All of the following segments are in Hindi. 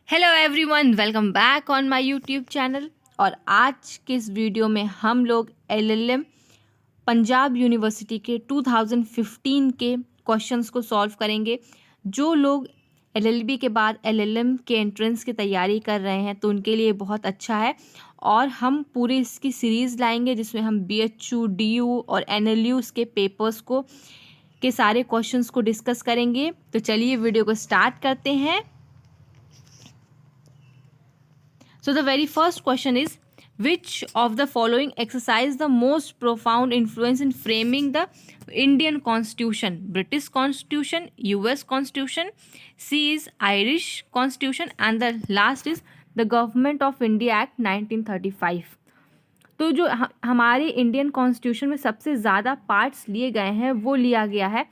Hello everyone, welcome back on my YouTube channel. और आज के इस वीडियो में हम लोग एलएलएम पंजाब यूनिवर्सिटी के 2015 के क्वेश्चंस को सॉल्व करेंगे। जो लोग एलएलबी के बाद एलएलएम के एंट्रेंस की तैयारी कर रहे हैं तो उनके लिए बहुत अच्छा है। और हम पूरी इसकी सीरीज़ लाएंगे जिसमें हम बीएचयू, डीयू और एनएलयू के पेपर्स को के सारे क्वेश्चंस को डिस्कस करेंगे। तो चलिए वीडियो को स्टार्ट करते हैं। So the very first question is, which of the following exercise the most profound influence in framing the Indian Constitution? British Constitution, US Constitution, C is Irish Constitution, and the last is the Government of India Act 1935. तो जो हमारे इंडियन कॉन्स्टिट्यूशन में सबसे ज़्यादा पार्ट्स लिए गए हैं वो लिया गया है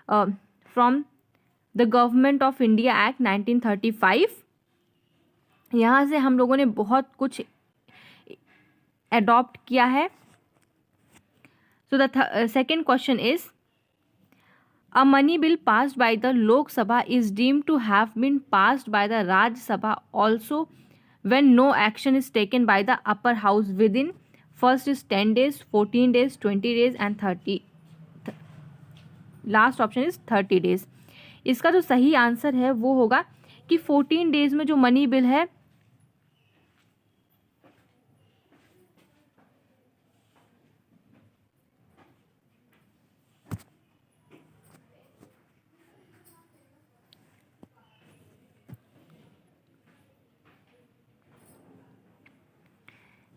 from the government of India act 1935। यहाँ से हम लोगों ने बहुत कुछ अडॉप्ट किया है। So the second question is, a money bill passed by the Lok Sabha is deemed to have been passed by the Rajya Sabha also when no action is taken by the upper house within first is 10 days, 14 days, 20 days and 30। Last option is 30 days। इसका जो सही आंसर है वो होगा कि 14 days में जो मनी बिल है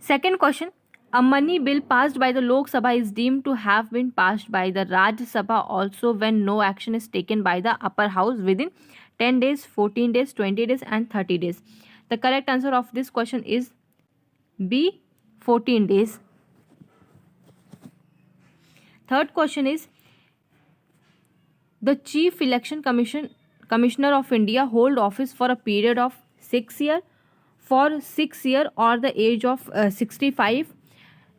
Second question, a money bill passed by the Lok Sabha is deemed to have been passed by the Rajya Sabha also when no action is taken by the upper house within 10 days, 14 days, 20 days and 30 days. The correct answer of this question is B, 14 days. Third question is, the Chief Election Commissioner of India hold office for a period of 6 years, for 6 years or the age of 65,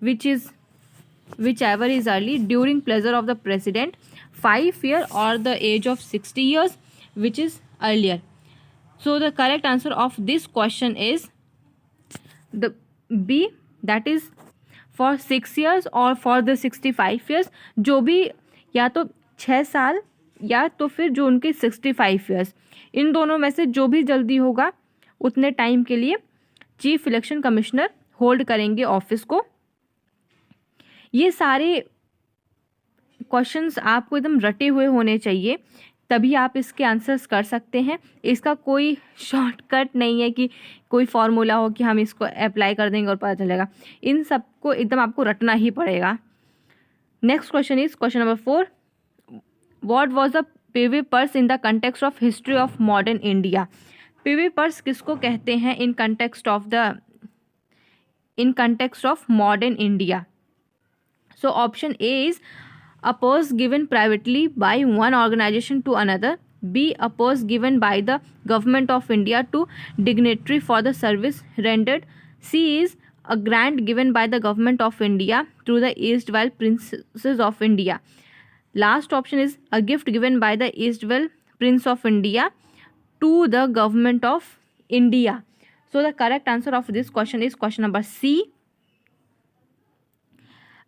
whichever is early, during pleasure of the president, 5 years or the age of 60 years, which is earlier. So the correct answer of this question is the B, that is for 6 years or for the 65 years, जो भी या तो 6 साल या तो फिर जो उनके 65 years, इन दोनों में से जो भी जल्दी होगा उतने टाइम के लिए चीफ इलेक्शन कमिश्नर होल्ड करेंगे ऑफिस को। ये सारे क्वेश्चंस आपको एकदम रटे हुए होने चाहिए, तभी आप इसके आंसर्स कर सकते हैं। इसका कोई शॉर्टकट नहीं है कि कोई फॉर्मूला हो कि हम इसको अप्लाई कर देंगे और पता चलेगा। इन सबको एकदम आपको रटना ही पड़ेगा। Next question is question number 4, what was the PV purse in the context of history of modern India? PV purse किसको कहते हैं in context of modern India? So option A is a purse given privately by one organization to another, B, a purse given by the government of India to dignitary for the service rendered, C is a grant given by the government of India to the erstwhile princes of India, last option is a gift given by the erstwhile prince of India to the government of India. So the correct answer of this question is question number C.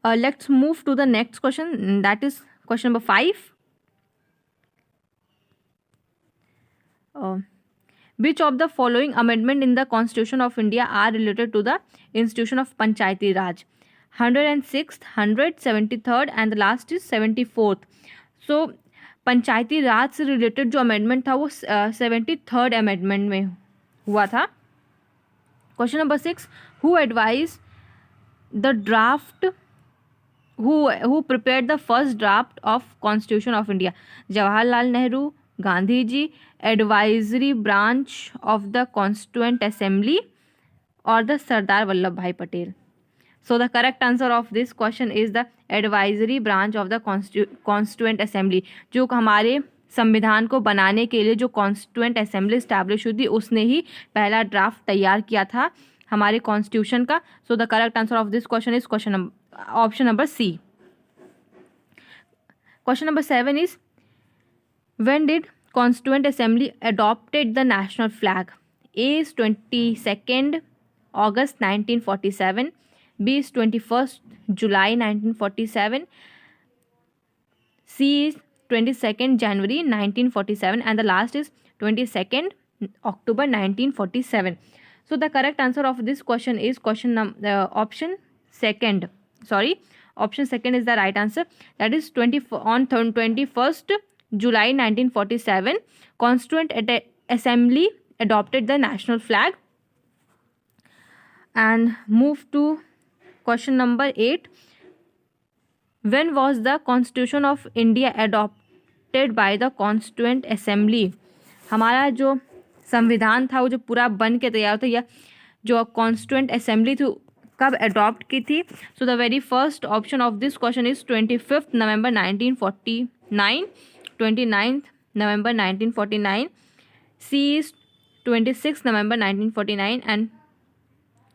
Let's move to the next question, that is question number 5. Which of the following amendment in the Constitution of India are related to the institution of Panchayati Raj? 106th, 100th, 73rd and the last is 74th. So पंचायती राज से रिलेटेड जो अमेंडमेंट था वो 73rd अमेंडमेंट में हुआ था। Question number 6, who advise the draft who prepared the first draft of Constitution of India? Jawaharlal Nehru, Gandhi ji, advisory branch of the constituent assembly और the Sardar Vallabh Bhai Patel. So the correct answer of this question is the advisory branch of the constituent assembly। जो हमारे संविधान को बनाने के लिए जो कॉन्स्टिट्यूएंट असेंबली स्टैब्लिश हुई थी उसने ही पहला ड्राफ्ट तैयार किया था हमारे कॉन्स्टिट्यूशन का। So the correct answer of this question is option number C. Question number 7 is, when did constituent assembly adopted the national flag? A is 22nd August 1947, B is 21st July 1947, C is 22nd January 1947, and the last is 22nd October 1947. So the correct answer of this question is option second. Option second is the right answer. That is 21st July 1947, Constituent Assembly adopted the national flag. And move to question number 8. When was the Constitution of India adopted by the Constituent Assembly? हमारा जो संविधान था वो जो पूरा बन के तैयार था, या जो कॉन्स्टिट्यूएंट असेंबली थी कब अडॉप्ट की थी? So the very first option of this question is 25th November 1949, 29th November 1949, C is 26th November 1949, and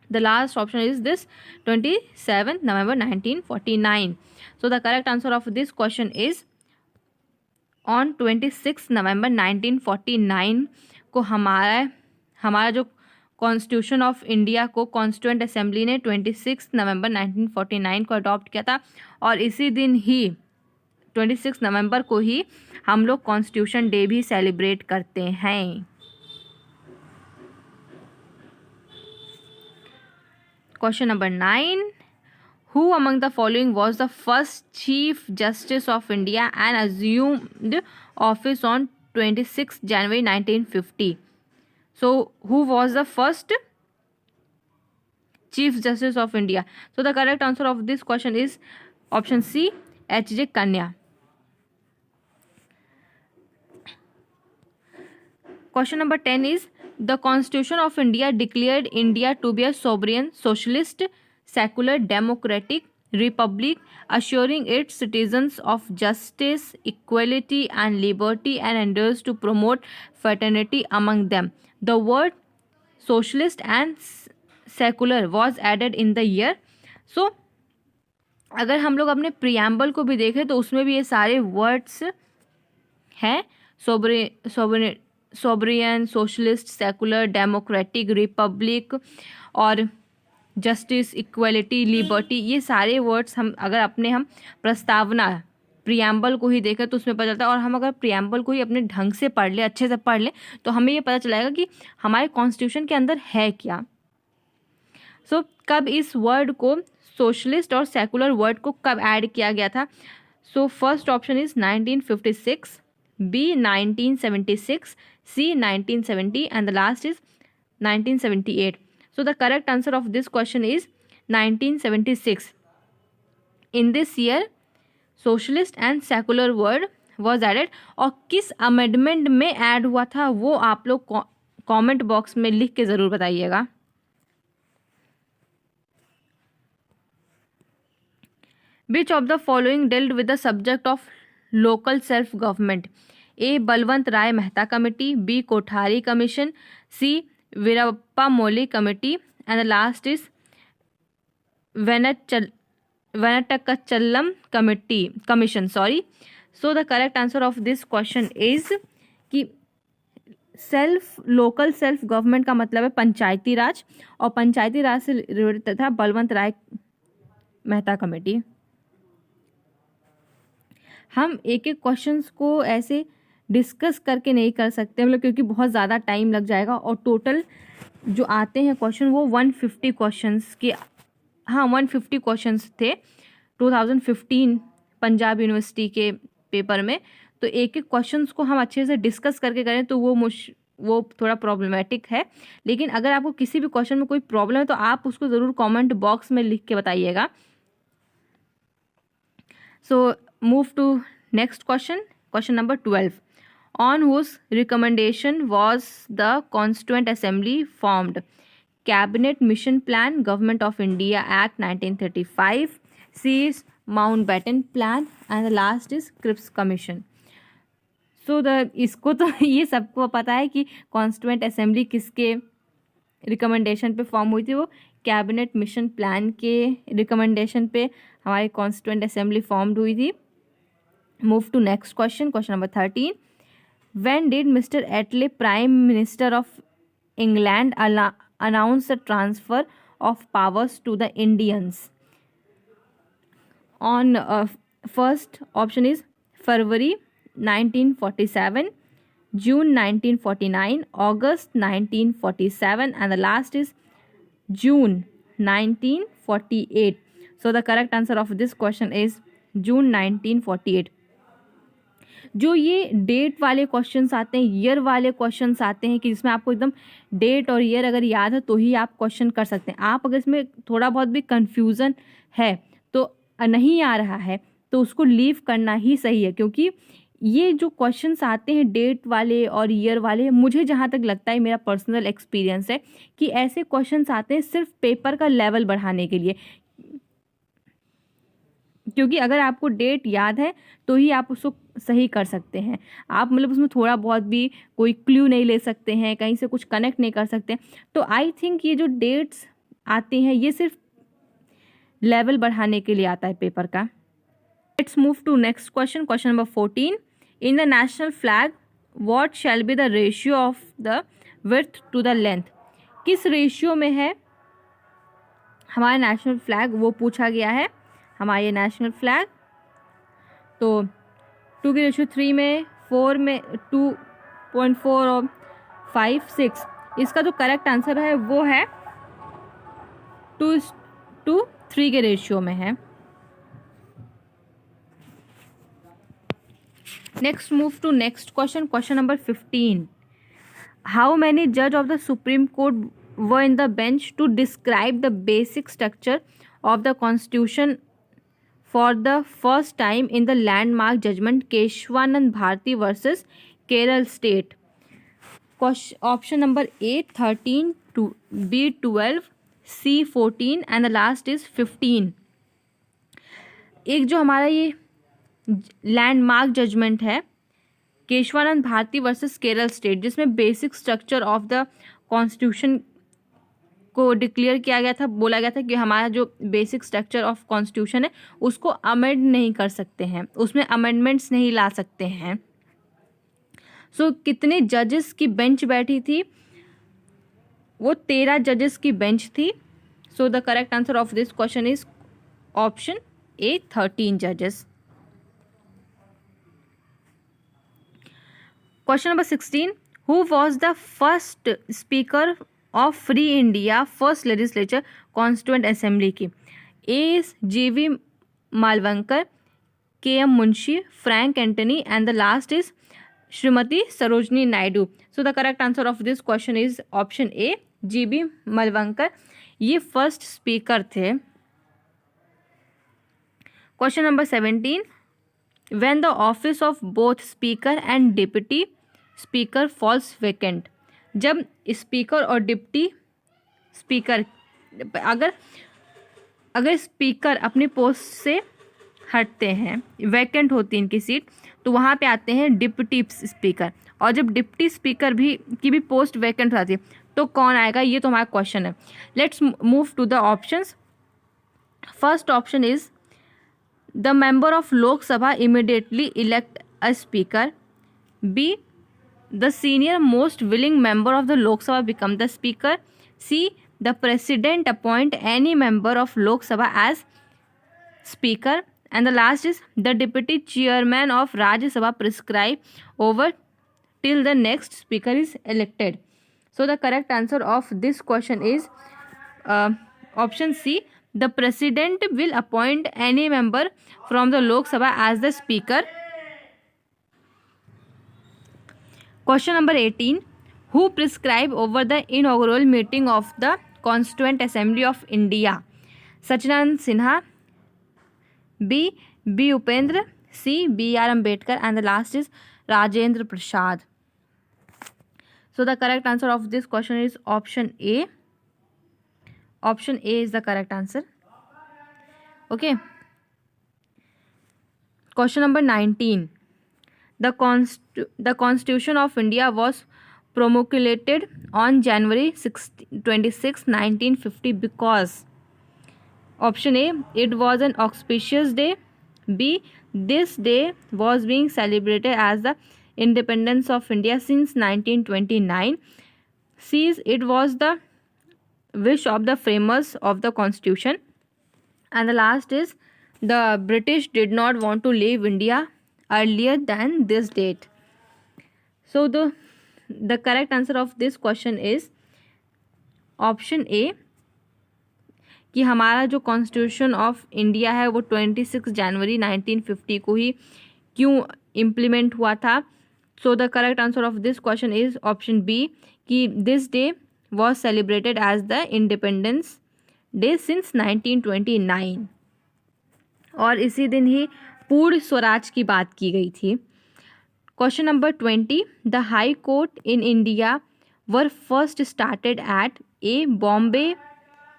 the last option is this 27th November 1949. So the correct answer of this question is on 26th November 1949 को हमारा जो कॉन्स्टिट्यूशन ऑफ इंडिया को कॉन्स्टिट्यूएंट असेंबली ने 26 नवंबर 1949 को अडॉप्ट किया था, और इसी दिन ही 26 नवंबर को ही हम लोग कॉन्स्टिट्यूशन डे भी सेलिब्रेट करते हैं. Question number 9. Who among the following was the first Chief Justice of India and assumed office on 26 January 1950? So, who was the first Chief Justice of India? So, the correct answer of this question is option C, H.J. Kanya. Question number 10 is, the Constitution of India declared India to be a sovereign, socialist, secular, democratic republic, assuring its citizens of justice, equality, and liberty, and endeavors to promote fraternity among them. The word socialist and secular was added in the year. So, अगर हम लोग अपने प्रियम्बल को भी देखें तो उसमें भी ये सारे वर्ड्स हैं, sovereign, socialist, secular, democratic, Republic और जस्टिस, इक्वलिटी, लिबर्टी, ये सारे वर्ड्स हम प्रस्तावना प्रियम्बल को ही देखें तो उसमें पता चलता है. और हम अगर प्रियम्बल को ही अपने ढंग से पढ़ लें, अच्छे से पढ़ लें, तो हमें ये पता चलेगा कि हमारे कॉन्स्टिट्यूशन के अंदर है क्या. सो कब इस वर्ड को, सोशलिस्ट और सेकुलर वर्ड को कब ऐड किया गया था? So first option is 1956, B 1976, C 1970, and the last is 1978. So the correct answer of this question is 1976. In this year, socialist and secular word was added. और किस अमेंडमेंट में ऐड हुआ था वो आप लोग कमेंट बॉक्स में लिख के ज़रूर बताइएगा. Which of the following dealt with the subject of local self government? A. Balwant Rai Mehta committee, B. Kothari commission, C. Veerappa Moily committee, and the last is Venatakachalam commission. So the correct answer of this question is कि लोकल सेल्फ गवर्नमेंट का मतलब है पंचायती राज, और पंचायती राज से रिलेटेड था बलवंत राय मेहता कमेटी. हम एक एक क्वेश्चंस को ऐसे डिस्कस करके नहीं कर सकते मतलब, क्योंकि बहुत ज़्यादा टाइम लग जाएगा. और टोटल जो आते हैं क्वेश्चन वो 150 क्वेश्चंस के, 150 क्वेश्चंस थे 2015 पंजाब यूनिवर्सिटी के पेपर में. तो एक एक क्वेश्चंस को हम अच्छे से डिस्कस करके करें तो वो थोड़ा प्रॉब्लमेटिक है. लेकिन अगर आपको किसी भी क्वेश्चन में कोई प्रॉब्लम है तो आप उसको ज़रूर कमेंट बॉक्स में लिख के बताइएगा. So move to next question. Question number 12. On whose recommendation was the Constituent Assembly formed? Cabinet Mission Plan, Government of India Act 1935, C is Mountbatten Plan, and the last is Cripps Commission. So इसको तो ये सबको पता है कि Constituent Assembly किसके रिकमेंडेशन पे फॉर्म हुई थी. वो कैबिनेट मिशन प्लान के रिकमेंडेशन पे हमारी Constituent Assembly फॉर्म्ड हुई थी. Move to next question. Question number 13. When did Mr. Attlee, Prime Minister of England announced the transfer of powers to the Indians? On first option is February 1947, June 1949, August 1947, and the last is June 1948. So the correct answer of this question is June 1948. जो ये डेट वाले क्वेश्चंस आते हैं, ईयर वाले क्वेश्चंस आते हैं कि जिसमें आपको एकदम डेट और ईयर अगर याद है तो ही आप क्वेश्चन कर सकते हैं. आप अगर इसमें थोड़ा बहुत भी कन्फ्यूज़न है तो नहीं आ रहा है तो उसको लीव करना ही सही है, क्योंकि ये जो क्वेश्चंस आते हैं डेट वाले और ईयर वाले, मुझे जहाँ तक लगता है, मेरा पर्सनल एक्सपीरियंस है कि ऐसे क्वेश्चंस आते हैं सिर्फ पेपर का लेवल बढ़ाने के लिए. क्योंकि अगर आपको डेट याद है तो ही आप उसको सही कर सकते हैं. आप मतलब उसमें थोड़ा बहुत भी कोई क्लू नहीं ले सकते हैं, कहीं से कुछ कनेक्ट नहीं कर सकते. तो आई थिंक ये जो डेट्स आते हैं ये सिर्फ लेवल बढ़ाने के लिए आता है पेपर का. Let's move to next question. Question number 14. In the national flag what shall be the ratio of the width to the length? किस रेशियो में है हमारा नेशनल फ्लैग, वो पूछा गया है. हमारे नेशनल फ्लैग तो 2 की रेशियो 3 में, 4 में, 2.4 और 5, 6. इसका जो करेक्ट आंसर है वो है 2:3 के रेशियो में है. Next move to next question. Question number 15. How many जज of the supreme court were in the bench to describe the basic structure of the constitution for the first time in the landmark judgment Keshwanand Bharti versus Kerala State? Option number A 13, B 12, C 14 and the last is 15. एक जो हमारा ये लैंडमार्क जजमेंट है केशवानंद भारती वर्सेस केरल स्टेट, जिसमें basic structure of the constitution को डिक्लेयर किया गया था, बोला गया था कि हमारा जो बेसिक स्ट्रक्चर ऑफ कॉन्स्टिट्यूशन है उसको अमेंड नहीं कर सकते हैं, उसमें अमेंडमेंट्स नहीं ला सकते हैं. सो कितने जजेस की बेंच बैठी थी? वो 13 जजेस की बेंच थी. So the correct answer of this question is option A 13 जजेस. Question number 16. Who was the first speaker of free India first legislature constituent assembly की? A is G.V. Mavalankar, K.M. Munshi, Frank Anthony and the last is Shrimati Sarojini Naidu. So the correct answer of this question is option A G.B. Mavalankar. ये फर्स्ट स्पीकर थे. Question number 17. When the office of both speaker and deputy speaker falls vacant? जब स्पीकर और डिप्टी स्पीकर अगर स्पीकर अपनी पोस्ट से हटते हैं, वैकेंट होती है इनकी सीट, तो वहाँ पे आते हैं डिप्टी स्पीकर. और जब डिप्टी स्पीकर की भी पोस्ट वैकेंट हो जाती है तो कौन आएगा? ये तो हमारा क्वेश्चन है. Let's move to the options. First option is the member of Lok Sabha immediately elect a speaker. B the senior most willing member of the Lok Sabha become the speaker. C the president appoint any member of Lok Sabha as speaker. And the last is the deputy chairman of Rajya Sabha prescribe over till the next speaker is elected. So the correct answer of this question is option C. The president will appoint any member from the Lok Sabha as the speaker. Question number 18. Who prescribed over the inaugural meeting of the Constituent Assembly of India? Sachinand Sinha, B. B. Upendra, C. B. R. Ambedkar and the last is Rajendra Prasad. So the correct answer of this question is option A. Option A is the correct answer. Okay. Question number 19. The Constitution of India was promulgated on January 26, 1950 because option A it was an auspicious day. B this day was being celebrated as the independence of India since 1929. says it was the wish of the framers of the constitution. And the last is the British did not want to leave India earlier than this date. So the correct answer of this question is option A कि हमारा जो कॉन्स्टिट्यूशन ऑफ इंडिया है वो 26 जनवरी 1950 को ही क्यों इम्प्लीमेंट हुआ था. So the correct answer of this question is option B कि this day was celebrated as the independence day since 1929 और इसी दिन ही पूर्ण स्वराज की बात की गई थी. Question number 20. The high court in India were first started at A Bombay,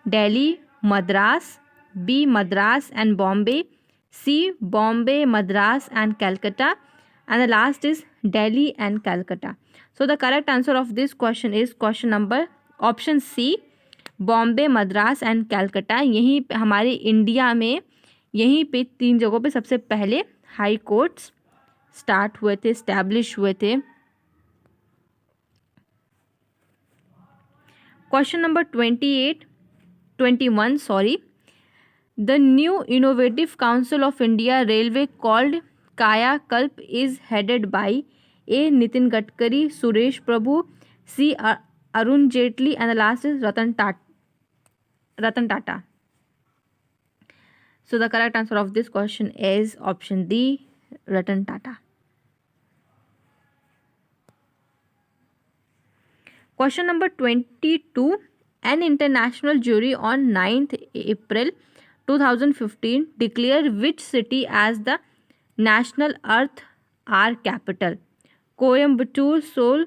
Delhi, Madras, B Madras and Bombay, C Bombay, Madras and Calcutta, and the last is Delhi and Calcutta. So the correct answer of this question is question number option C, Bombay, Madras and Calcutta. यहीं हमारे इंडिया में यहीं पे 3 जगहों पे सबसे पहले हाई कोर्ट्स स्टार्ट हुए थे, स्टैब्लिश हुए थे. Question number 21 sorry. The new innovative council of India railway called Kayakalp is headed by A Nitin Gadkari, Suresh Prabhu, C Arun Jaitley and the last is Ratan Tata. So the correct answer of this question is option D, Ratan Tata. Question number 22. An international jury on 9th April 2015 declared which city as the national earth hour capital? Coimbatore, Seoul,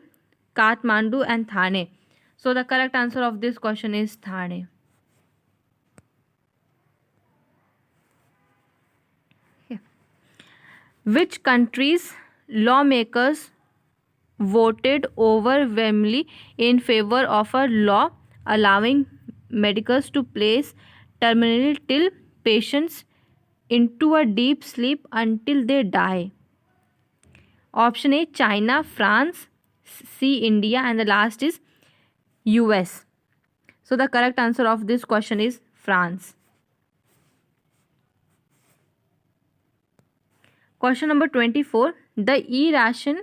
Kathmandu and Thane. So the correct answer of this question is Thane. Which country's lawmakers voted overwhelmingly in favor of a law allowing medicals to place terminally ill patients into a deep sleep until they die? Option A, China, France, C, India, and the last is US. So the correct answer of this question is France. Question number 24. The e-ration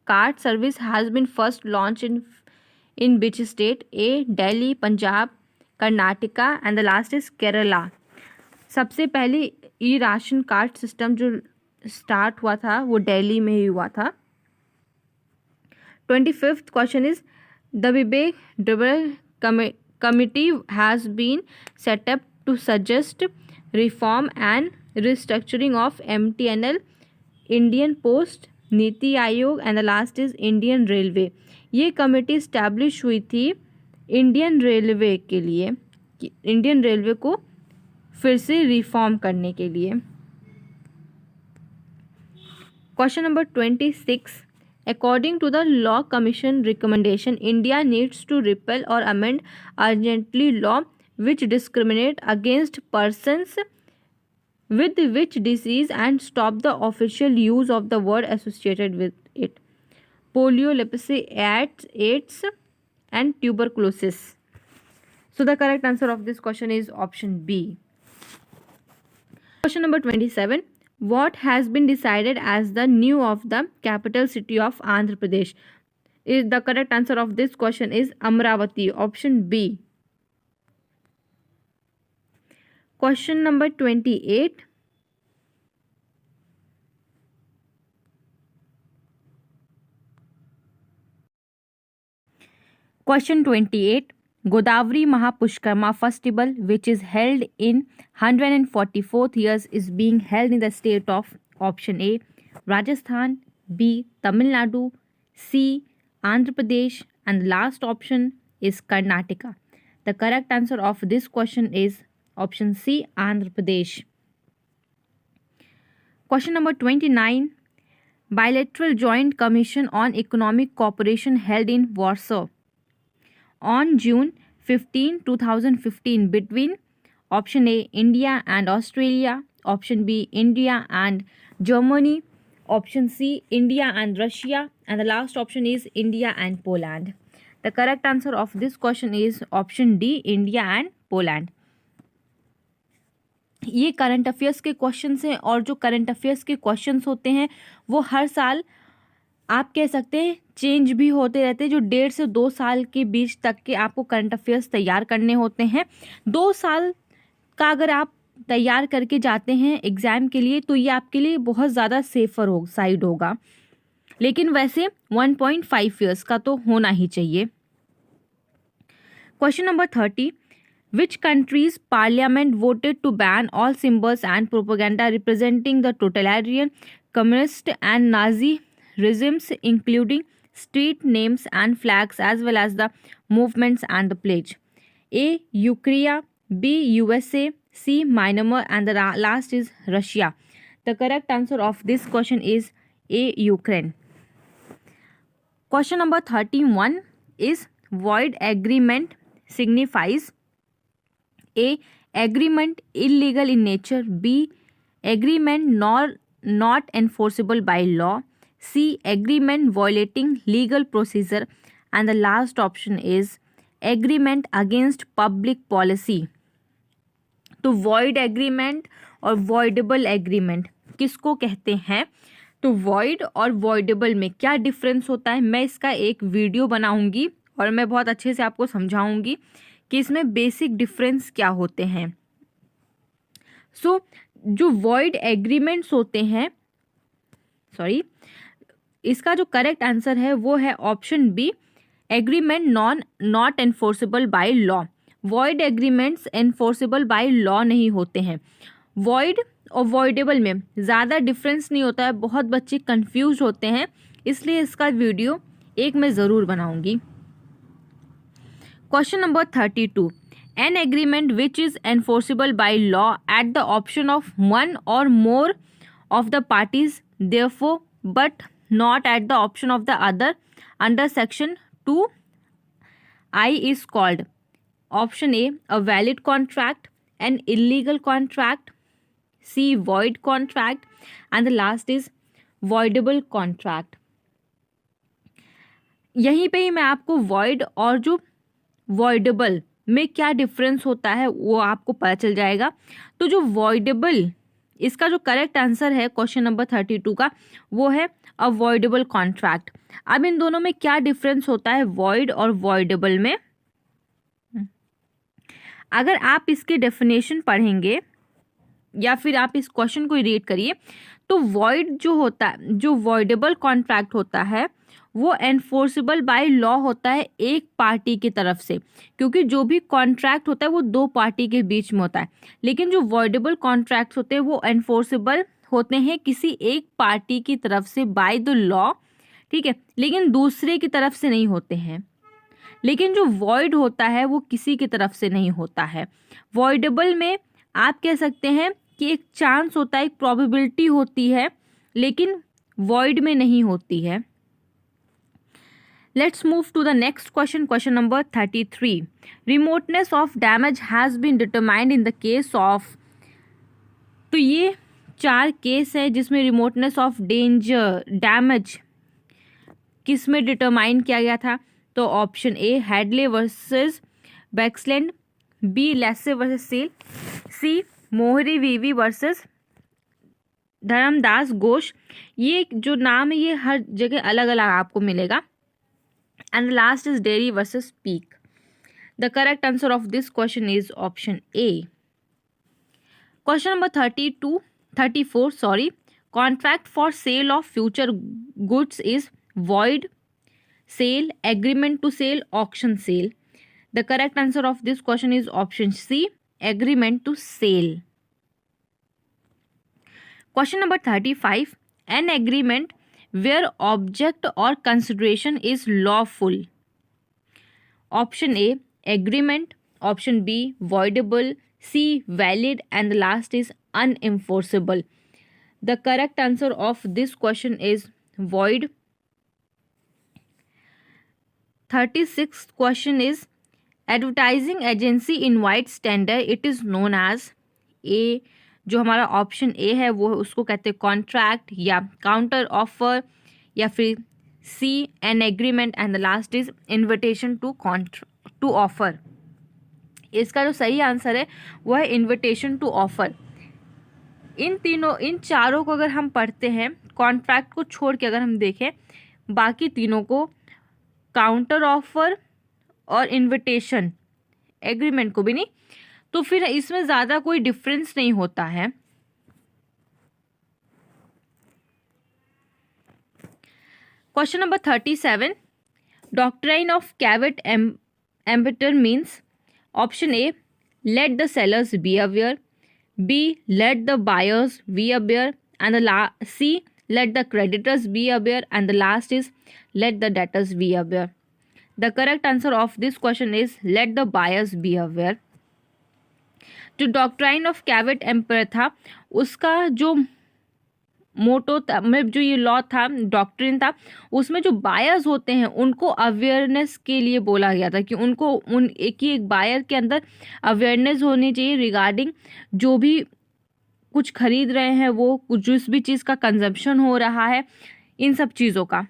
card service has been first launched in which state? A, Delhi, Punjab, Karnataka and the last is Kerala. सबसे पहले ई राशन कार्ड सिस्टम जो स्टार्ट हुआ था वो दिल्ली में ही हुआ था. 25th question is the Vivek Debroy committee has been set up to suggest reform and restructuring of MTNL, Indian post, NITI Aayog and the last is Indian railway. ये कमेटी स्टैब्लिश हुई थी इंडियन रेलवे के लिए, इंडियन रेलवे को फिर से रिफॉर्म करने के लिए. Question number 26. According to the Law Commission recommendation, India needs to repeal or amend urgently law which discriminate against persons with which disease and stop the official use of the word associated with it. Polio, leprosy, AIDS and tuberculosis. So the correct answer of this question is option B. Question number 27. What has been decided as the new of the capital city of Andhra Pradesh? Is the correct answer of this question is Amravati, option B. Question number 28. Question 28. Godavari Mahapushkarma festival, which is held in 144th years, is being held in the state of option A, Rajasthan, B, Tamil Nadu, C, Andhra Pradesh, and the last option is Karnataka. The correct answer of this question is option C, Andhra Pradesh. Question number 29. Bilateral Joint Commission on Economic Cooperation held in Warsaw on June 15, 2015 between option A, India and Australia, option B, India and Germany, option C, India and Russia, and the last option is India and Poland. The correct answer of this question is option D, India and Poland. ये करंट अफेयर्स के क्वेश्चंस हैं, और जो करंट अफेयर्स के क्वेश्चंस होते हैं वो हर साल आप कह सकते हैं चेंज भी होते रहते हैं। जो 1.5 से 2 साल के बीच तक के आपको करंट अफेयर्स तैयार करने होते हैं। 2 साल का अगर आप तैयार करके जाते हैं एग्जाम के लिए तो ये आपके लिए बहुत ज़्यादा सेफर साइड होगा, लेकिन वैसे 1.5 ईयर्स का तो होना ही चाहिए। Question number 30, which countries parliament voted to ban all symbols and propaganda representing the totalitarian, communist and Nazi regimes, including street names and flags as well as the movements and the pledge? A. Ukraine, B. USA, C. Myanmar, and the last is Russia. The correct answer of this question is A. Ukraine. Question number 31 is void agreement signifies A. Agreement illegal in nature, B. Agreement not enforceable by law, C. Agreement violating legal procedure, and the last option is agreement against public policy. तो void agreement और voidable agreement किसको कहते हैं? तो void और voidable में क्या डिफरेंस होता है, मैं इसका एक वीडियो बनाऊंगी और मैं बहुत अच्छे से आपको समझाऊंगी कि इसमें बेसिक डिफरेंस क्या होते हैं। सो जो void agreements होते हैं, इसका जो करेक्ट आंसर है वो है option B, agreement not enforceable by law. Void agreements enforceable by law नहीं होते हैं। वॉइड और वॉइडेबल में ज़्यादा डिफरेंस नहीं होता है, बहुत बच्चे कंफ्यूज होते हैं, इसलिए इसका वीडियो एक मैं ज़रूर बनाऊंगी। Question number 32, an agreement which is enforceable by law at the option of one or more of the parties therefore but not at the option of the other under section 2I is called option A, a valid contract, an illegal contract, C, void contract, and the last is voidable contract. यहीं पे ही मैं आपको void और जो voidable में क्या डिफरेंस होता है वो आपको पता चल जाएगा। तो जो voidable, इसका जो करेक्ट आंसर है क्वेश्चन नंबर 32 का वो है अवॉइडेबल कॉन्ट्रैक्ट। अब इन दोनों में क्या डिफरेंस होता है वॉइड और वॉइडेबल में, अगर आप इसके डेफिनेशन पढ़ेंगे या फिर आप इस क्वेश्चन को रीड करिए तो वॉइड जो होता है, जो वॉइडेबल कॉन्ट्रैक्ट होता है वो एनफोर्सेबल बाय लॉ होता है एक पार्टी की तरफ से, क्योंकि जो भी कॉन्ट्रैक्ट होता है वो 2 पार्टी के बीच में होता है। लेकिन जो वॉइडेबल कॉन्ट्रैक्ट्स होते हैं वो एनफोर्सेबल होते हैं किसी एक पार्टी की तरफ से बाय द लॉ, ठीक है, लेकिन दूसरे की तरफ से नहीं होते हैं। लेकिन जो वॉइड होता है वो किसी की तरफ से नहीं होता है। वॉइडेबल में आप कह सकते हैं कि एक चांस होता है, एक प्रोबेबिलिटी होती है, लेकिन वॉइड में नहीं होती है। Let's move to the next question, question number 33. Remoteness of damage has been determined in the case of, तो ये 4 केस है जिसमें रिमोटनेस ऑफ डैमेज किस में डिटरमाइन किया गया था। तो option A Hadley versus Baxendale, B Lacey versus Sale, C Mohori Bibi versus Dharmdas Ghosh. ये जो नाम है ये हर जगह अलग अलग आपको मिलेगा। And the last is Dairy versus Peak. The correct answer of this question is option A. Question number 34. Contract for sale of future goods is void, sale, agreement to sale, auction sale. The correct answer of this question is option C, agreement to sale. Question number 35. An agreement where object or consideration is lawful. Option A, agreement, option B, voidable, C, valid, and the last is unenforceable. The correct answer of this question is void. 36th question is advertising agency invites tender, it is known as A, जो हमारा ऑप्शन ए है वो उसको कहते हैं कॉन्ट्रैक्ट या काउंटर ऑफर, या फिर C, an agreement, and the last is invitation to offer. इसका जो सही आंसर है वो है इन्विटेशन टू ऑफर। इन चारों को अगर हम पढ़ते हैं, कॉन्ट्रैक्ट को छोड़ के अगर हम देखें, बाकी तीनों को, काउंटर ऑफर और इन्विटेशन, एग्रीमेंट को भी नहीं, तो फिर इसमें ज़्यादा कोई डिफरेंस नहीं होता है। Question number 37, doctrine of caveat emptor means option A, let the sellers be aware, B, let the buyers be aware, and the C, let the creditors be aware, and the last is let the debtors be aware. The correct answer of this question is let the buyers be aware. जो डॉक्ट्राइन ऑफ कैवेट एम्पर था, उसका जो मोटो था, मतलब जो ये लॉ था, डॉक्ट्रिन था, उसमें जो बायर्स होते हैं उनको अवेयरनेस के लिए बोला गया था कि उनको एक बायर के अंदर अवेयरनेस होनी चाहिए रिगार्डिंग जो भी कुछ खरीद रहे हैं, वो जिस भी चीज़ का कंजम्पशन हो रहा है, इन सब चीज़ों का।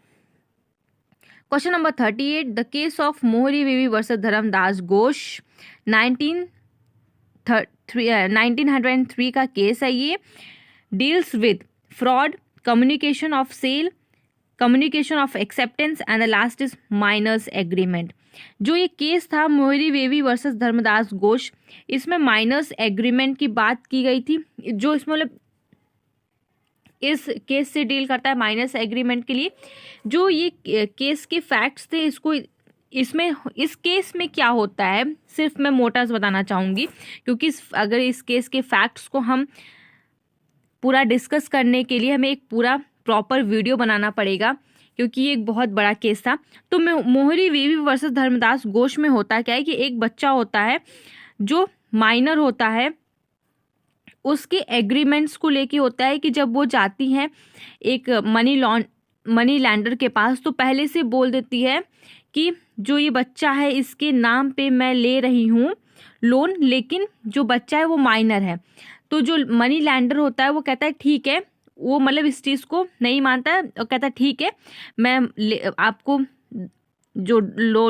Question number 38, the case of मोहरी बीवी वर्सेस धर्मदास घोष 1903 का केस है। ये deals with fraud, communication of sale, communication of acceptance, and the last is minors agreement. जो ये केस था मोहरी बेबी वर्सेस धर्मदास घोष, इसमें माइनर्स एग्रीमेंट की बात की गई थी। जो इसमें मतलब इस केस से डील करता है माइनर्स एग्रीमेंट के लिए। जो ये केस के फैक्ट्स थे, इस केस में क्या होता है सिर्फ मैं मोटा से बताना चाहूँगी, क्योंकि अगर इस केस के फैक्ट्स को हम पूरा डिस्कस करने के लिए हमें एक पूरा प्रॉपर वीडियो बनाना पड़ेगा, क्योंकि ये एक बहुत बड़ा केस था। तो मोहरी बीवी वर्सेस धर्मदास घोष में होता क्या है कि एक बच्चा होता है जो माइनर होता है, उसके एग्रीमेंट्स को लेके होता है कि जब वो जाती हैं एक मनी लैंडर के पास, तो पहले से बोल देती है कि जो ये बच्चा है इसके नाम पे मैं ले रही हूँ लोन, लेकिन जो बच्चा है वो माइनर है। तो जो मनी लैंडर होता है वो कहता है ठीक है, वो मतलब इस चीज़ को नहीं मानता है और कहता है ठीक है मैं आपको जो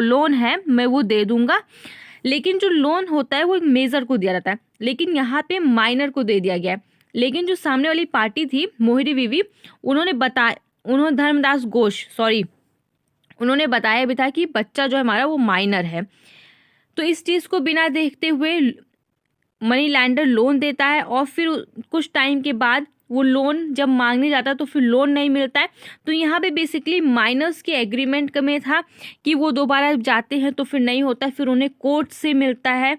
लोन है मैं वो दे दूंगा, लेकिन जो लोन होता है वो एक मेजर को दिया जाता है, लेकिन यहाँ पे माइनर को दे दिया गया है। लेकिन जो सामने वाली पार्टी थी मोहरी बीवी, उन्होंने धर्मदास घोष उन्होंने बताया भी था कि बच्चा जो है हमारा वो माइनर है। तो इस चीज़ को बिना देखते हुए मनी लैंडर लोन देता है, और फिर कुछ टाइम के बाद वो लोन जब मांगने जाता है तो फिर लोन नहीं मिलता है। तो यहाँ पे बेसिकली माइनर्स के एग्रीमेंट में था कि वो दोबारा जाते हैं तो फिर नहीं होता, फिर उन्हें कोर्ट से मिलता है।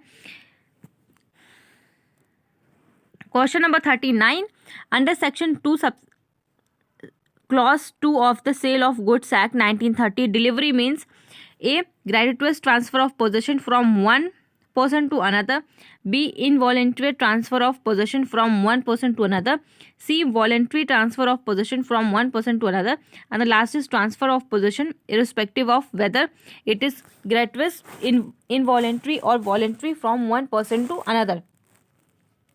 Question number 39, under section 2 clause 2 of the sale of goods act 1930, delivery means A, gratuitous transfer of possession from one person to another, B, involuntary transfer of possession from one person to another, C, voluntary transfer of possession from one person to another, and the last is transfer of possession irrespective of whether it is gratuitous, involuntary or voluntary from one person to another.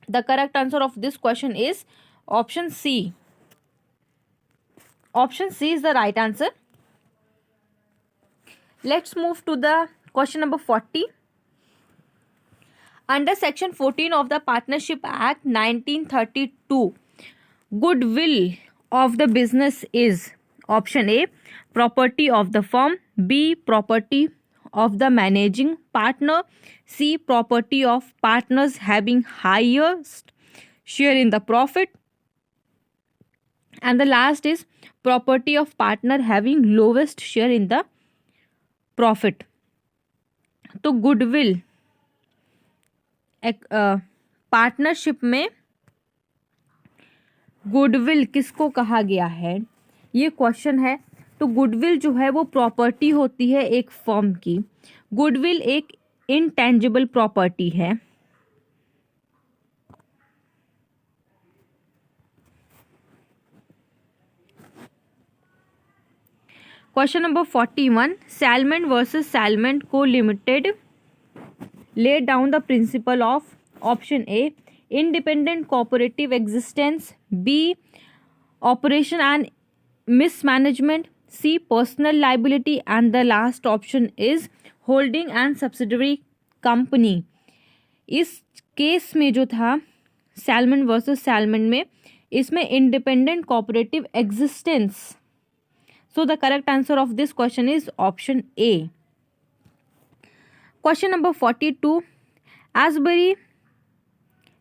The correct answer of this question is option C. Option C is the right answer. Let's move to the question number 40. Under section 14 of the Partnership Act 1932, goodwill of the business is option A, property of the firm, B, property of the managing partner, C, property of partners having highest share in the profit, and the last is property of partner having lowest share in the profit. तो गुडविल पार्टनरशिप में गुडविल किसको कहा गया है, ये क्वेश्चन है। तो गुडविल जो है वो प्रॉपर्टी होती है एक फर्म की। गुडविल एक इनटेंजिबल प्रॉपर्टी है। Question number 41, Salmon versus Salmon Co. Limited laid down the principle of option A, independent cooperative existence, B, operation and mismanagement, C. Personal liability. And the last option is holding and subsidiary company. इस केस में जो था सैलमन वर्सेस सैलमन में, इसमें independent cooperative existence. So the correct answer of this question is option A. Question number 42. Ashbury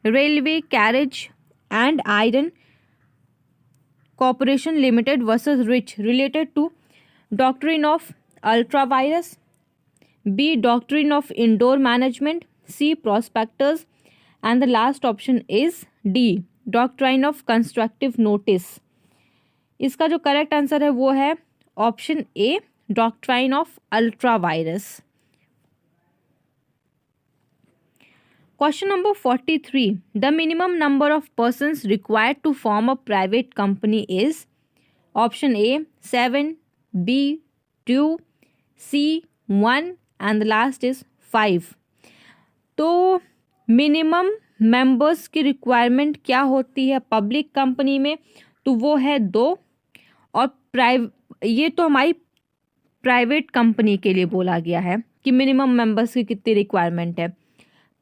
railway carriage and iron corporation limited versus Riche related to doctrine of ultra vires. B. Doctrine of indoor management. C. Prospectus. And the last option is D. Doctrine of constructive notice. इसका जो करेक्ट आंसर है वो है option A. Doctrine of ultra vires. Question number 43. The minimum number of persons required to form a private company is option A 7, B 2, C 1 and the last is 5. तो मिनिमम मेंबर्स की रिक्वायरमेंट क्या होती है पब्लिक कंपनी में, तो वो है 2. और ये तो हमारी प्राइवेट कंपनी के लिए बोला गया है कि मिनिमम मेंबर्स की कितनी रिक्वायरमेंट है.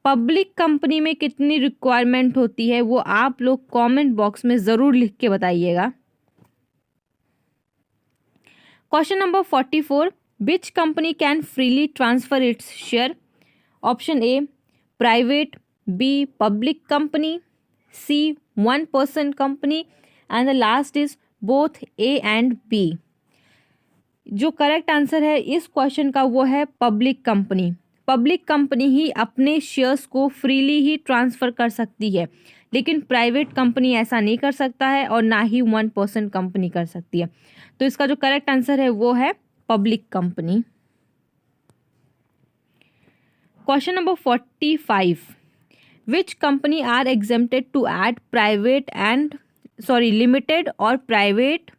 पब्लिक कंपनी में कितनी रिक्वायरमेंट होती है वो आप लोग कमेंट बॉक्स में ज़रूर लिख के बताइएगा. Question number 44. Which company can freely transfer its share. Option A private, B public company, C 1% company and the last is both A and B. जो करेक्ट आंसर है इस क्वेश्चन का वो है पब्लिक कंपनी. पब्लिक कंपनी ही अपने शेयर्स को फ्रीली ही ट्रांसफ़र कर सकती है, लेकिन प्राइवेट कंपनी ऐसा नहीं कर सकता है और ना ही 1% कंपनी कर सकती है. तो इसका जो करेक्ट आंसर है वो है public company. Question number 45. Which company are exempted to add private and limited or private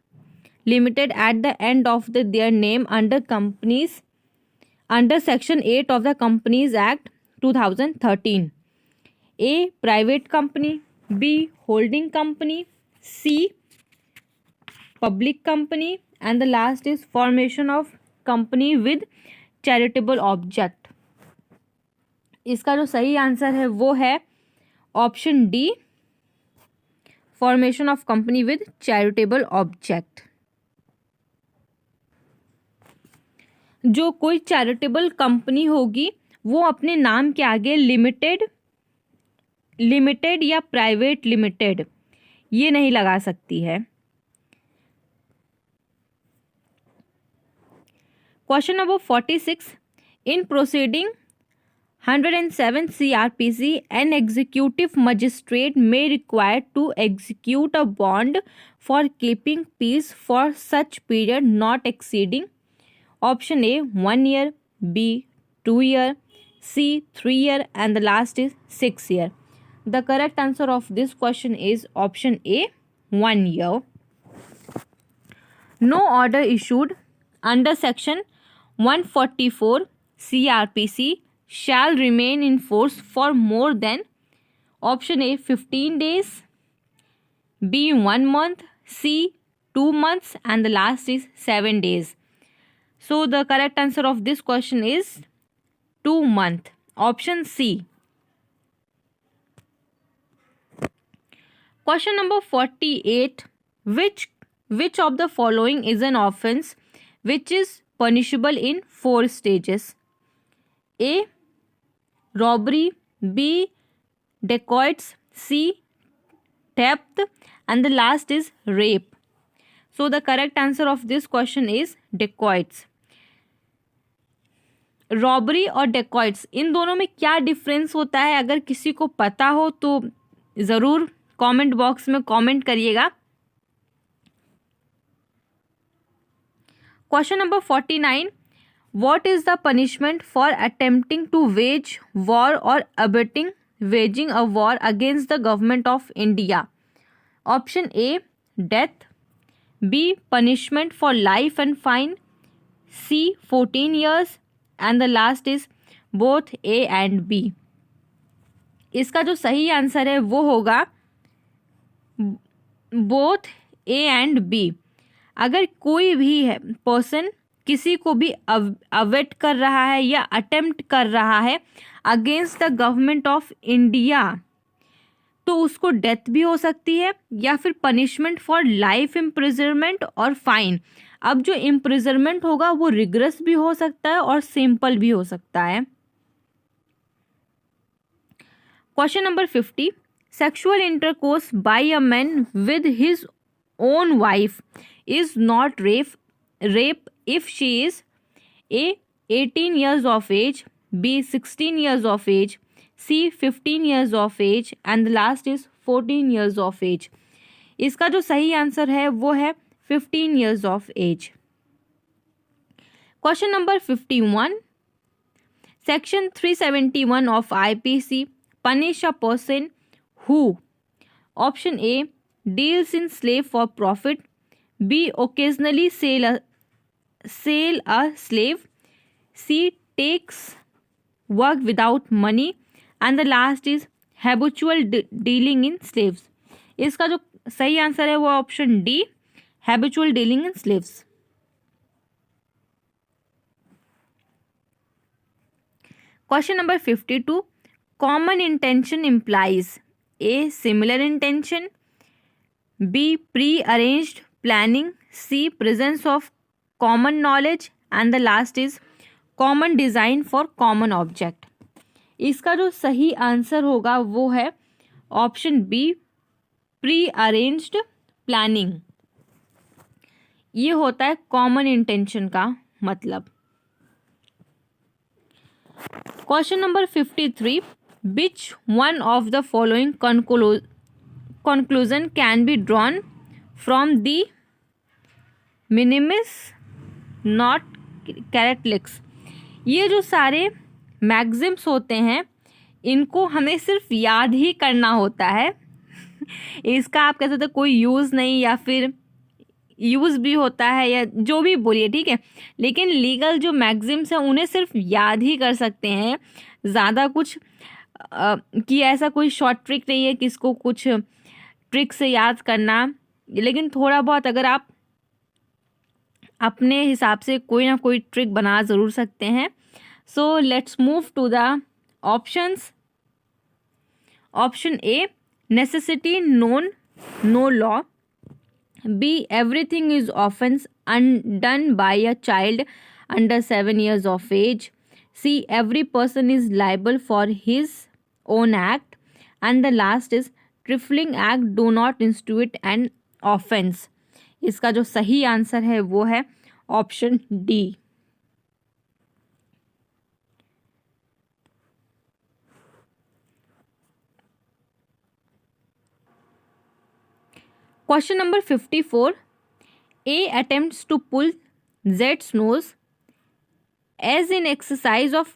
limited at the end of their name under companies under section 8 of the Companies Act 2013. A. Private company. B. Holding company. C. Public company. And the last is formation of company with charitable object. इसका जो सही आंसर है वो है option D. Formation of company with charitable object. जो कोई चैरिटेबल कंपनी होगी वो अपने नाम के आगे लिमिटेड या प्राइवेट लिमिटेड ये नहीं लगा सकती है. Question number 46. In proceeding 107 CRPC an executive magistrate may require to execute a bond for keeping peace for such period not exceeding. Option A 1 year, B 2 year, C 3 year and the last is 6 year. The correct answer of this question is option A 1 year. No order issued under section 144 CRPC shall remain in force for more than option A 15 days, B 1 month, C 2 months and the last is 7 days. So the correct answer of this question is 2 month. Option C. Question number 48. Which of the following is an offense which is punishable in 4 stages? A. Robbery. B. Dacoits. C. Theft. And the last is rape. So the correct answer of this question is dacoits. Robbery और डेकॉइट्स इन दोनों में क्या डिफरेंस होता है, अगर किसी को पता हो तो ज़रूर कमेंट बॉक्स में कमेंट करिएगा. Question number 49. What is the punishment for attempting to wage war or abetting waging a war against the government of India? Option A death, B punishment for life and fine, C 14 years and the last is both A and B. इसका जो सही आंसर है वो होगा बोथ ए एंड बी. अगर कोई भी है पर्सन किसी को भी अवेट कर रहा है या अटेम्प्ट कर रहा है against the government of India, तो उसको डेथ भी हो सकती है या फिर पनिशमेंट फॉर लाइफ इम्प्रिजनमेंट और फाइन। अब जो इम्प्रिजनमेंट होगा वो रिग्रेस भी हो सकता है और सिंपल भी हो सकता है। Question number 50, sexual intercourse by a man with his own wife is not rape if she is A 18 years of age, B 16 years of age, C 15 years of age and the last is 14 years of age। इसका जो सही आंसर है वो है 15 years of age। Question number 51, section 371 of IPC punish a person who, option A deals in slave for profit, B occasionally sell a slave, C takes work without money and the last is habitual dealing in slaves। इसका जो सही आंसर है वो option D, habitual dealing in slaves। Question number 52, common intention implies A similar intention, B pre-arranged planning, C presence of common knowledge and the last is common design for common object। इसका जो सही आंसर होगा वो है option B, pre arranged planning. ये होता है कॉमन इंटेंशन का मतलब। Question number 53, which one of the following conclusion can be drawn from the minimis not characteristics. ये जो सारे मैग्जिम्स होते हैं इनको हमें सिर्फ याद ही करना होता है इसका आप कह सकते हैं कोई यूज़ नहीं या फिर यूज़ भी होता है या जो भी बोलिए, ठीक है। लेकिन लीगल जो मैग्जिम्स हैं उन्हें सिर्फ याद ही कर सकते हैं, ज़्यादा कुछ कि ऐसा कोई शॉर्ट ट्रिक नहीं है कि इसको कुछ ट्रिक से याद करना। लेकिन थोड़ा बहुत अगर आप अपने हिसाब से कोई ना कोई ट्रिक बना ज़रूर सकते हैं। So let's move to the options. Option A necessity known no law, B everything is offence done by a child under 7 years of age, C every person is liable for his own act and the last is trifling act do not institute an offence. इसका जो सही आंसर है वो है option D. Question number 54, A attempts to pull Z's nose as in exercise of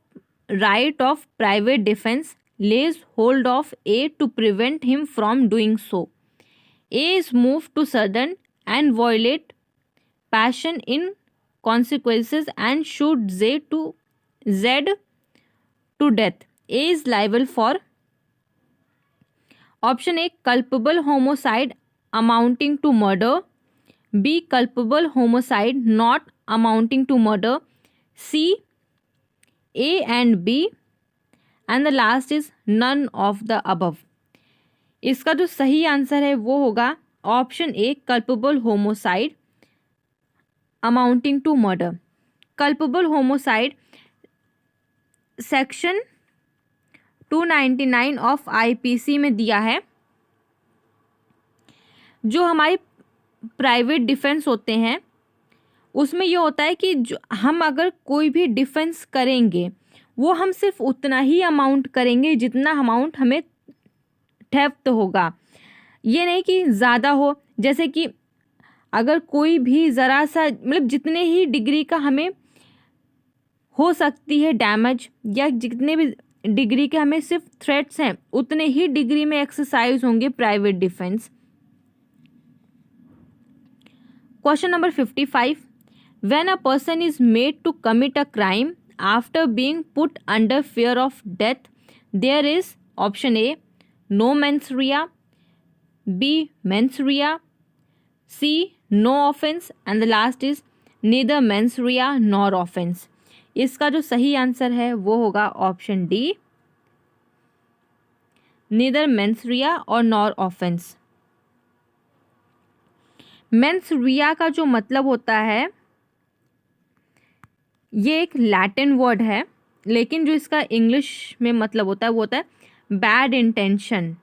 right of private defense, lays hold of A to prevent him from doing so. A is moved to sudden and violent passion in consequences and shoot Z to death. A is liable for option A culpable homicide amounting to murder, B culpable homicide not amounting to murder, C A and B and the last is none of the above। इसका जो सही आंसर है वो होगा option A culpable homicide amounting to murder. Culpable homicide section 299 of IPC में दिया है। जो हमारे प्राइवेट डिफेंस होते हैं उसमें ये होता है कि जो हम अगर कोई भी डिफेंस करेंगे वो हम सिर्फ उतना ही अमाउंट करेंगे जितना अमाउंट हमें थेफ्ट होगा, ये नहीं कि ज़्यादा हो। जैसे कि अगर कोई भी ज़रा सा मतलब जितने ही डिग्री का हमें हो सकती है डैमेज या जितने भी डिग्री के हमें सिर्फ थ्रेट्स हैं उतने ही डिग्री में एक्सरसाइज होंगे private defence. Question number 55, when a person is made to commit a crime after being put under fear of death there is option A no mens rea, B mens rea, C no offence and the last is neither mens rea nor offence. इसका जो सही आंसर है वो होगा option D, neither mens rea और नॉर ऑफेंस। मेंस रिया का जो मतलब होता है, ये एक लैटिन वर्ड है, लेकिन जो इसका इंग्लिश में मतलब होता है वो होता है बैड इंटेंशन।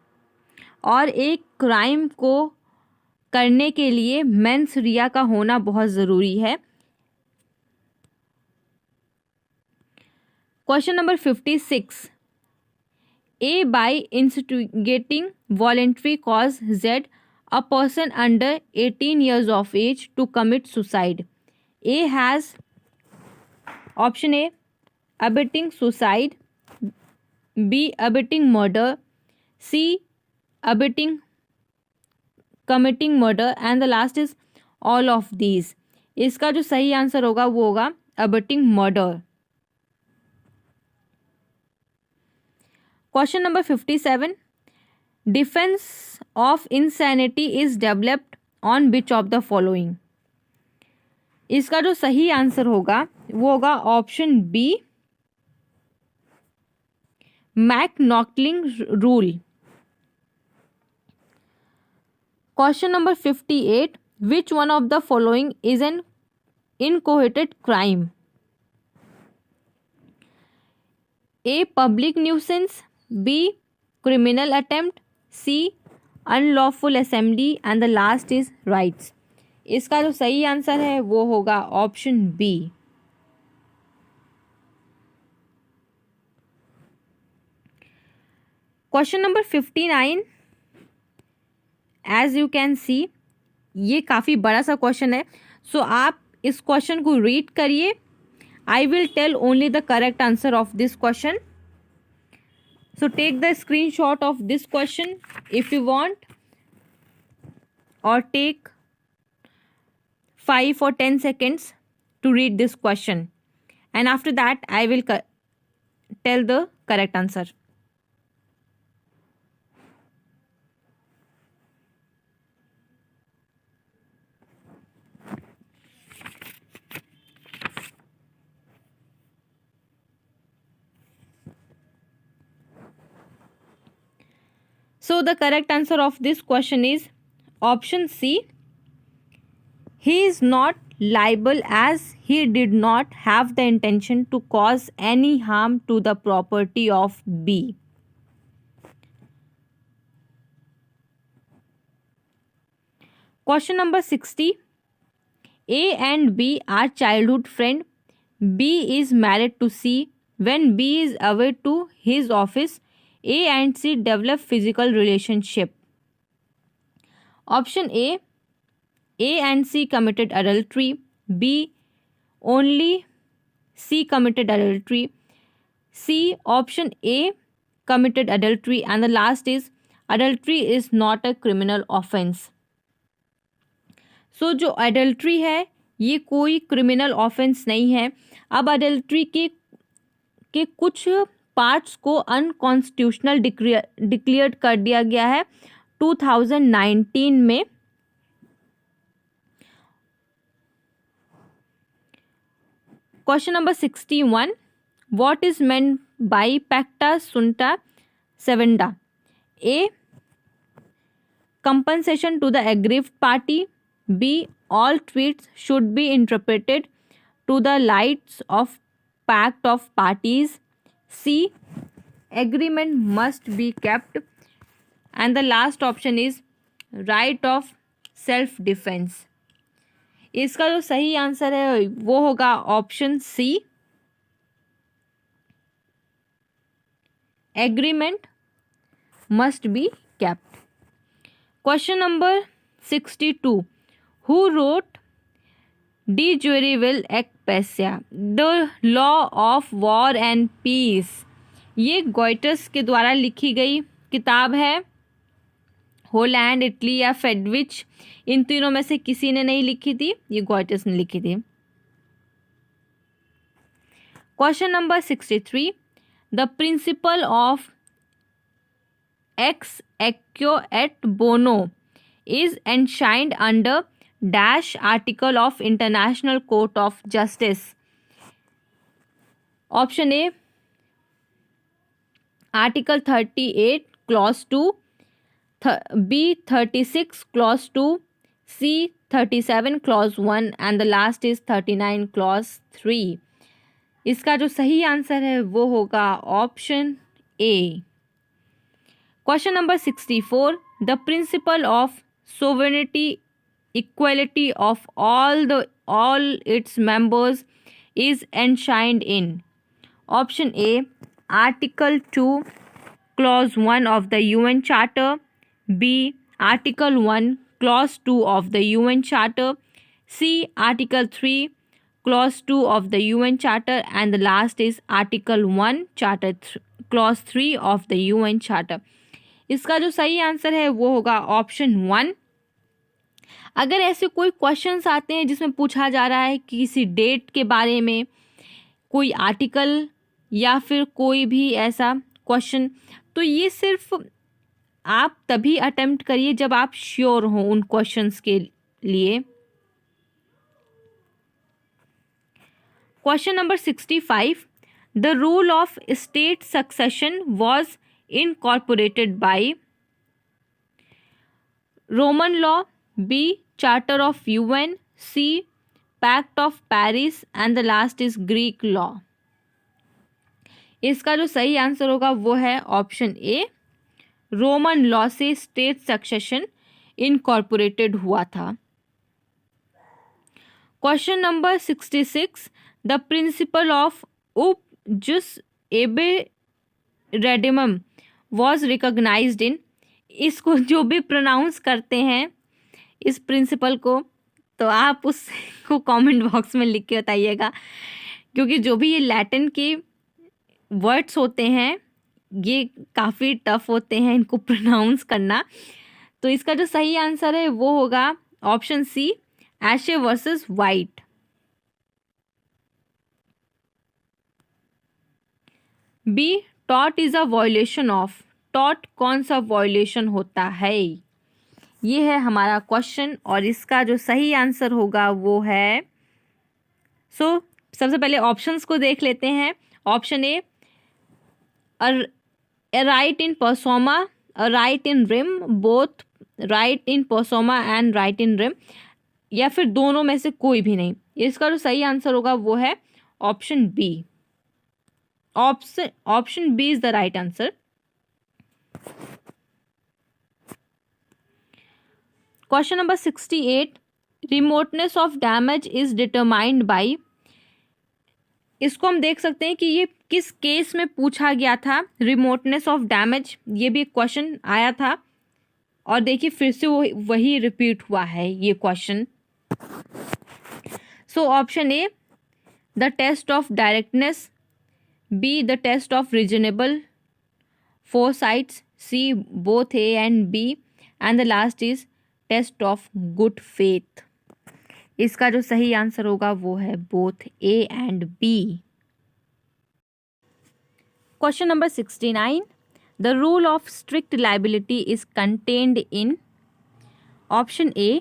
और एक क्राइम को करने के लिए मेंस रिया का होना बहुत ज़रूरी है। Question number 56, A by instigating voluntary cause Z a person under 18 years of age to commit suicide. A has option A abetting suicide, B abetting murder, C abetting committing murder and the last is all of these. इसका जो सही आंसर होगा वो होगा abetting murder. Question number 57, defense of insanity is developed on which of the following. इसका जो सही आंसर होगा वो होगा option B, McNaghten rule. Question number 58, which one of the following is an inchoated crime? A public nuisance, B criminal attempt, C unlawful assembly and the last is riots. इसका जो सही आंसर है वो होगा option B. Question number 59, as you can see ये काफ़ी बड़ा सा क्वेश्चन है, सो आप इस क्वेश्चन को रीड करिए। I will tell only the correct answer of this question, so take the screenshot of this question if you want, और take 5 or 10 seconds to read this question, and after that I will tell the correct answer. So the correct answer of this question is option C. He is not liable as he did not have the intention to cause any harm to the property of B. Question number 60. A and B are childhood friends. B is married to C. When B is away to his office, A and C develop physical relationship. Option A and C committed adultery. B, only C committed adultery. C, option A committed adultery, and the last is adultery is not a criminal offense. So जो adultery है ये कोई criminal offense नहीं है। अब adultery के कुछ पार्ट्स को अनकॉन्स्टिट्यूशनल डिक्लेयर कर दिया गया है 2019 में। Question number 61. What is meant by pacta sunt servanda? A, compensation to the aggrieved party. B, all tweets should be interpreted to the lights of pact of parties. C, agreement must be kept. And the last option is right of self defense. इसका जो सही आंसर है वो होगा option C, agreement must be kept. Question number 62. Who wrote de jure belli ac pacis the law of war and peace? ये गोइटस के द्वारा लिखी गई किताब है। होलैंड, इटली या फेडविच, इन तीनों में से किसी ने नहीं लिखी थी, ये गोइटस ने लिखी थी। Question number 63. The principle of ex aequo et bono is enshrined under dash article of International Court of Justice? Option A, Article 38 Clause 2, B 36 Clause 2, C 37 Clause 1 and the last is 39 Clause 3. इसका जो सही आंसर है वो होगा option A. Question number 64. The principle of sovereignty equality of all its members is enshrined in. Option A, Article 2 Clause 1 of the UN Charter, B, Article 1 Clause 2 of the UN Charter, C, Article 3 Clause 2 of the UN Charter and the last is Article 1 Charter Clause 3 of the UN Charter. इसका जो सही आंसर है वो होगा ऑप्शन 1. अगर ऐसे कोई क्वेश्चंस आते हैं जिसमें पूछा जा रहा है कि किसी डेट के बारे में, कोई आर्टिकल या फिर कोई भी ऐसा क्वेश्चन, तो ये सिर्फ आप तभी अटेम्प्ट करिए जब आप श्योर हो उन क्वेश्चंस के लिए. Question number 65. The rule of state succession was incorporated by Roman law, B, Charter of UN, C, Pact of Paris and the last is Greek law. इसका जो सही आंसर होगा वो है ऑप्शन ए. रोमन लॉ से स्टेट सक्सेशन इनकॉर्पोरेटेड हुआ था. Question number 66. The principle of उप जुस एबे रेडिमम वॉज रिकॉग्नाइज्ड इन. इसको जो भी प्रोनाउंस करते हैं इस प्रिंसिपल को, तो आप उसको कमेंट बॉक्स में लिख के बताइएगा, क्योंकि जो भी ये लैटिन के वर्ड्स होते हैं ये काफ़ी टफ होते हैं इनको प्रोनाउंस करना. तो इसका जो सही आंसर है वो होगा option C, Ashby versus White. B, टॉट इज अ वायलेशन ऑफ. टॉट कौन सा वायलेशन होता है, ये है हमारा क्वेश्चन और इसका जो सही आंसर होगा वो है. सबसे पहले ऑप्शंस को देख लेते हैं. Option A, right in personam, right in rem, both right in personam and right in rem, या फिर दोनों में से कोई भी नहीं. इसका जो सही आंसर होगा वो है option B. Option B is the right answer. Question number 68. Remoteness of damage is determined by. इसको हम देख सकते हैं कि ये किस केस में पूछा गया था. रिमोटनेस ऑफ डैमेज, ये भी क्वेश्चन आया था और देखिए फिर से वही रिपीट हुआ है ये question. So option A, the test of directness, B, the test of reasonable foresights, C, both A and B and the last is test of good faith. इसका जो सही आंसर होगा वो है both A and B. Question number 69. The rule of strict liability is contained in. Option A,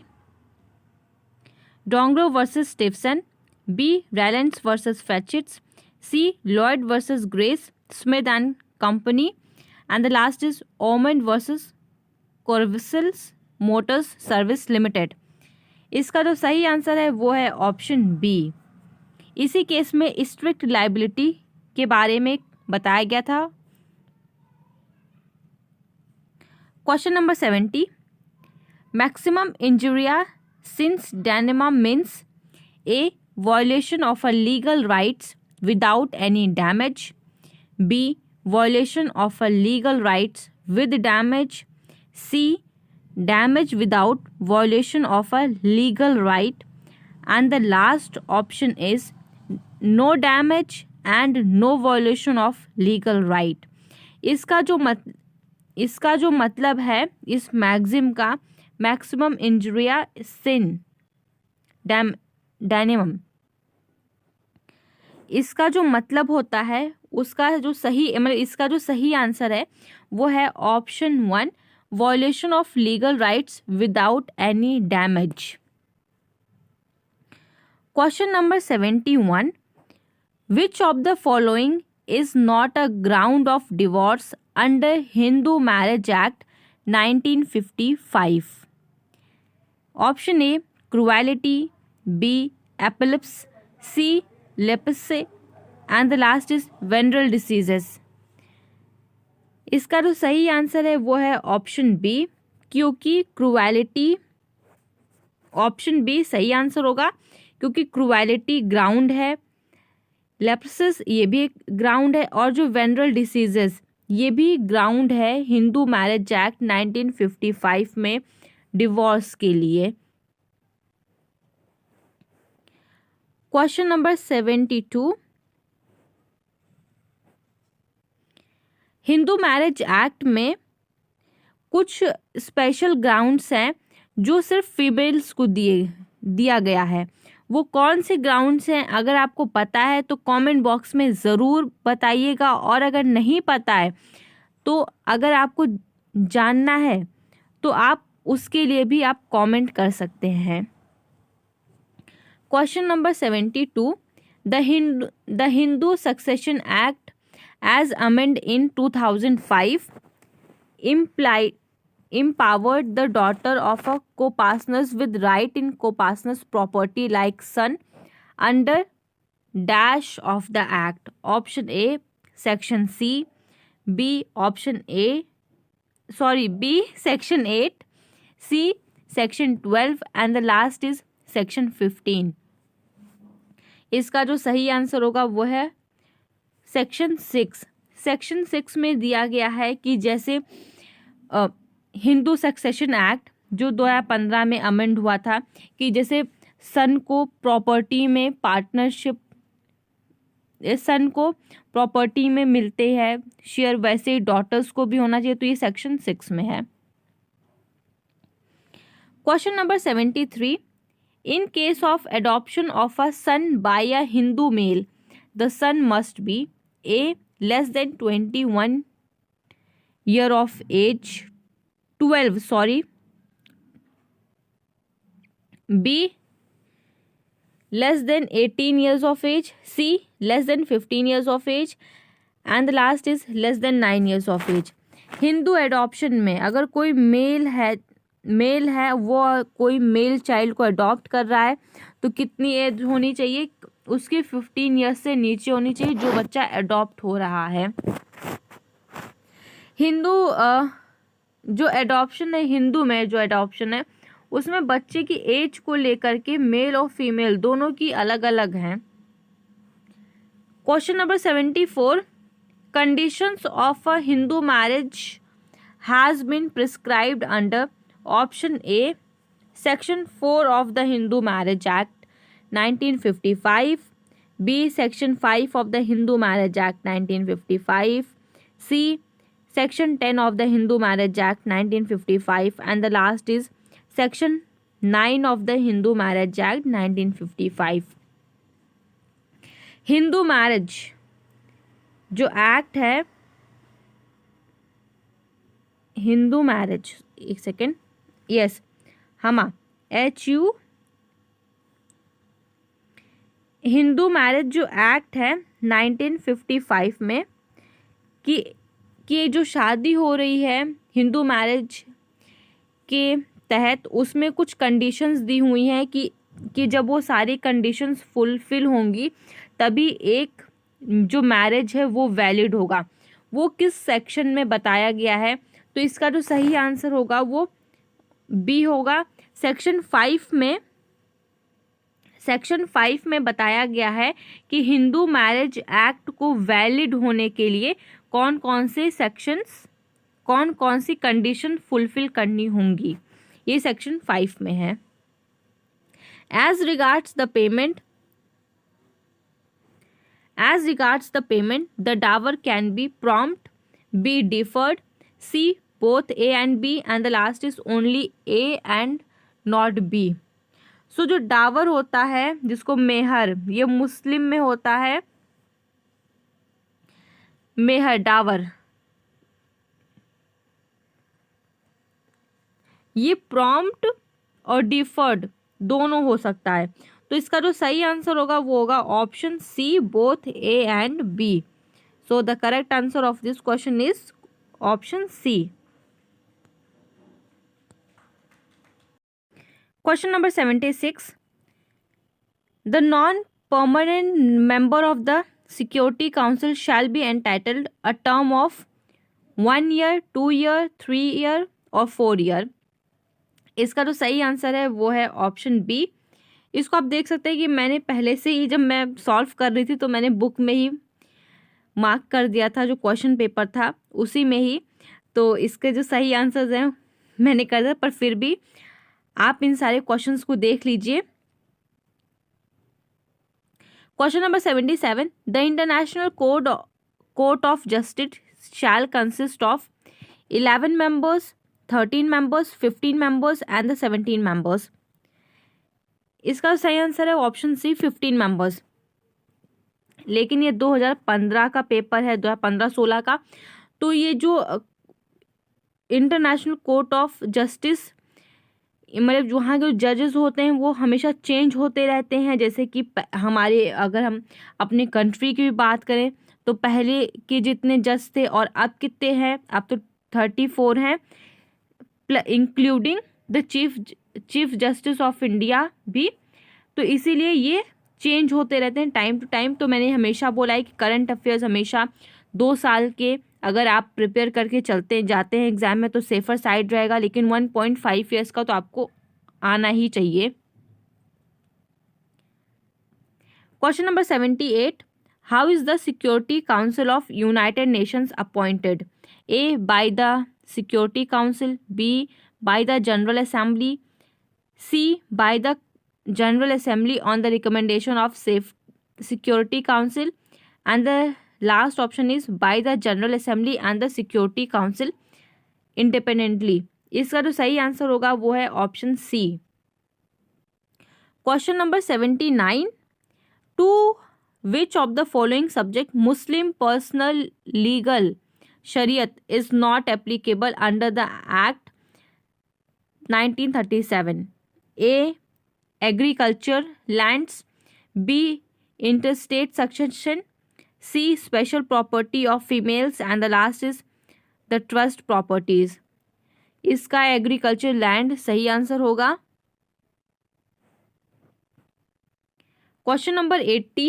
Donoghue versus Stevenson, B, Rylands versus फैचिट्स, C, Lloyd versus Grace Smith and company and the last is Oman versus कॉर्विसल्स मोटर्स सर्विस लिमिटेड. इसका जो सही आंसर है वो है ऑप्शन बी. इसी केस में स्ट्रिक्ट लाइबिलिटी के बारे में बताया गया था. Question number 70. Maximum injuria sine damno means A, violation of a legal rights without any damage, B, violation of a legal rights with damage, C, damage without violation of a legal right and the last option is no damage and no violation of legal right. इसका जो मतलब है इस मैक्सिम का, मैक्सिमम इंजुरिया सिन डैनिमम, इसका जो मतलब होता है उसका जो सही मतलब इसका जो सही आंसर है वो है option 1, violation of legal rights without any damage. Question number 71, which of the following is not a ground of divorce under Hindu Marriage Act 1955? Option A, cruelty, B, epilepsy, C, leprosy, and the last is venereal diseases. इसका जो सही आंसर है वो है ऑप्शन बी, क्योंकि क्रुएलिटी, ऑप्शन बी सही आंसर होगा क्योंकि क्रुएलिटी ग्राउंड है, लेप्रोसिस ये भी एक ग्राउंड है, और जो वेनरल डिसीजेस ये भी ग्राउंड है हिंदू मैरिज एक्ट 1955 में डिवोर्स के लिए। Question number 72, Hindu marriage act में कुछ स्पेशल ग्राउंड्स हैं जो सिर्फ फीमेल्स को दिया गया है। वो कौन से ग्राउंड्स हैं? अगर आपको पता है तो कमेंट बॉक्स में ज़रूर बताइएगा, और अगर नहीं पता है तो अगर आपको जानना है तो आप उसके लिए भी आप कमेंट कर सकते हैं। Question number 72, the Hindu succession act as amend in 2005 empowered the daughter of a co-partners with right in co-partners property like son under dash of the act. Option A, section C, B, section 8, C, section 12, and the last is section 15. इसका जो सही आंसर होगा वो है सेक्शन 6। सेक्शन 6 में दिया गया है कि जैसे हिंदू सक्सेशन एक्ट जो 2015 में अमेंड हुआ था कि जैसे सन को प्रॉपर्टी में पार्टनरशिप, सन को प्रॉपर्टी में मिलते हैं शेयर, वैसे ही डॉटर्स को भी होना चाहिए, तो ये सेक्शन 6 में है। Question number 73, in case of adoption of a son by a Hindu male the son must be a less than 21 year of age, 12 sorry, B, less than 18 years of age, C, less than 15 years of age, and the last is less than 9 years of age. Hindu adoption में अगर कोई मेल है वो कोई मेल चाइल्ड को अडॉप्ट कर रहा है तो कितनी एज होनी चाहिए? उसकी 15 ईयर्स से नीचे होनी चाहिए जो बच्चा अडॉप्ट हो रहा है। हिंदू जो एडॉप्शन है, हिंदू में जो एडॉप्शन है उसमें बच्चे की एज को लेकर के मेल और फीमेल दोनों की अलग अलग हैं। Question number 74, conditions of a Hindu marriage has been prescribed under option A section 4 of the Hindu marriage act 1955, B section 5 of the Hindu marriage act 1955, C Section 10 of the Hindu Marriage Act 1955, and the last is Section 9 of the Hindu Marriage Act 1955. Hindu marriage जो एक्ट है, हिंदू मैरिज, एक सेकेंड, यस हमा HU, हिंदू मैरिज जो एक्ट है 1955 में कि जो शादी हो रही है हिंदू मैरिज के तहत उसमें कुछ कंडीशंस दी हुई हैं कि जब वो सारी कंडीशंस फुलफिल होंगी तभी एक जो मैरिज है वो वैलिड होगा। वो किस सेक्शन में बताया गया है? तो इसका जो सही आंसर होगा वो बी होगा। सेक्शन 5 में बताया गया है कि हिंदू मैरिज एक्ट को वैलिड होने के लिए कौन कौन से सेक्शंस, कौन कौन सी कंडीशन फुलफिल करनी होंगी, ये सेक्शन 5 में है। As regards the payment the dower can be prompt, B deferred, C both A and B, and the last is only A and not B. So जो डावर होता है जिसको मेहर, ये मुस्लिम में होता है मेहर, डावर, ये प्रॉम्प्ट और डिफर्ड दोनों हो सकता है। तो इसका जो सही आंसर होगा वो होगा option C, both A and B. So the correct answer of this question is option C. Question number 76. The non-permanent member of the Security Council shall be entitled a term of 1 year, 2 year, 3 year और 4 year. इसका जो सही आंसर है वो है ऑप्शन बी. इसको आप देख सकते हैं कि मैंने पहले से ही, जब मैं सॉल्व कर रही थी तो मैंने बुक में ही मार्क कर दिया था, जो क्वेश्चन पेपर था उसी में ही. तो इसके जो सही आंसर्स हैं मैंने कर दिया, पर फिर भी आप इन सारे क्वेश्चंस को देख लीजिए. Question number 77. The International Court of Justice shall consist of 11 members, 13 members, 15 members and the 17 members. इसका सही आंसर है ऑप्शन सी, 15 मेंबर्स. लेकिन ये 2015 का पेपर है, 2015-16 का. तो ये जो इंटरनेशनल कोर्ट ऑफ जस्टिस, मतलब वहाँ जो जजेस होते हैं वो हमेशा चेंज होते रहते हैं. जैसे कि हमारे, अगर हम अपने कंट्री की भी बात करें तो पहले के जितने जज थे और अब कितने हैं, अब तो 34 हैं, including the chief justice of India भी. तो इसीलिए ये चेंज होते रहते हैं टाइम टू टाइम. तो मैंने हमेशा बोला है कि करंट अफेयर्स हमेशा 2 साल के अगर आप प्रिपेयर करके जाते हैं एग्जाम में तो सेफर साइड रहेगा. लेकिन 1.5 ईयर्स का तो आपको आना ही चाहिए. Question number 78. How is the security council of United Nations appointed? A, by the security council, B, by the general assembly, C, by the general assembly on the recommendation of security council, and the last option is by the general assembly and the security council independently. इसका जो सही आंसर होगा वो है option C. Question number 79. To which of the following subject Muslim personal legal शरीयत is not applicable under the act 1937? A, agriculture lands, B, interstate succession, C, special property of females, and the last is the trust properties. इसका एग्रीकल्चर लैंड सही आंसर होगा. Question number 80.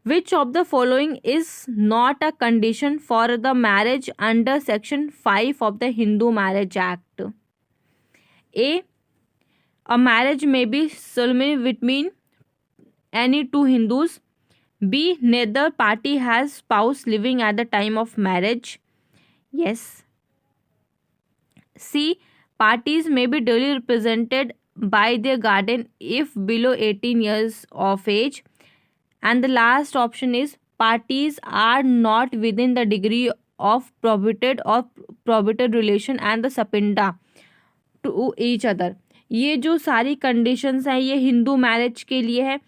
Which of the following is not a condition for the marriage under section 5 of the Hindu Marriage Act? A, a marriage may be solemn between any two Hindus. B, neither party has spouse living at the time of marriage. Yes. C, parties may be duly represented by their guardian if below 18 years of age. And the last option is parties are not within the degree of prohibited relation and the sapinda to each other. ये जो सारी कंडीशंस हैं ये हिंदू मैरिज के लिए है